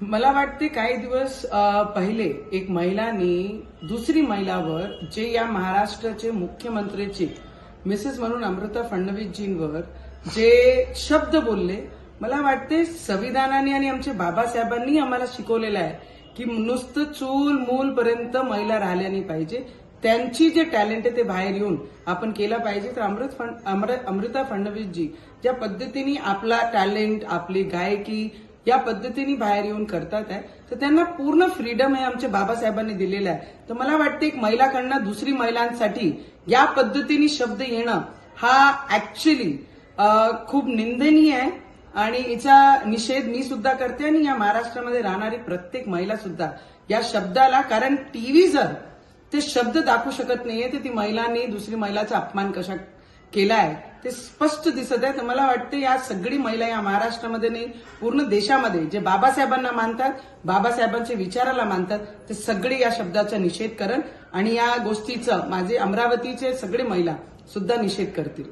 मला वाटते काही दिवस पहिले एक महिलांनी दुसरी महिलावर जे या महाराष्ट्राचे मुख्यमंत्रीचे मिसेस म्हणून अमृता फडणवीसजींवर जे शब्द बोलले, मला वाटते संविधानाने आणि आमच्या बाबासाहेबांनी आम्हाला शिकवलेलं आहे की नुसतं चूल मूल पर्यंत महिला राहिल्या नाही पाहिजे. त्यांची जे टॅलेंट आहे ते बाहेर येऊन आपण केलं पाहिजे. तर अमृता फडणवीसजी ज्या पद्धतीने आपला टॅलेंट, आपली गायकी या पद्धतीने बाहेर येऊन करतात आहे, तर त्यांना पूर्ण फ्रीडम आहे आमच्या बाबासाहेबांनी दिलेला आहे. तर मला वाटतं एक महिलाकडनं दुसरी महिलांसाठी या पद्धतीने शब्द येणं हा ऍक्च्युली खूप निंदनीय आहे आणि याचा निषेध मी सुद्धा करते आणि या महाराष्ट्रामध्ये राहणारी प्रत्येक महिला सुद्धा या शब्दाला, कारण टीव्ही जर ते शब्द दाखवू शकत नाहीये तर ती महिलांनी दुसरी महिलाचा अपमान कशा केला आहे ते स्पष्ट दिसत आहे. तर मला वाटतं या सगळी महिला या महाराष्ट्रामध्ये नाही, पूर्ण देशामध्ये जे बाबासाहेबांना मानतात, बाबासाहेबांच्या विचाराला मानतात, ते सगळे या शब्दाचा निषेध करण आणि या गोष्टीचं माझे अमरावतीचे सगळे महिला सुद्धा निषेध करतील.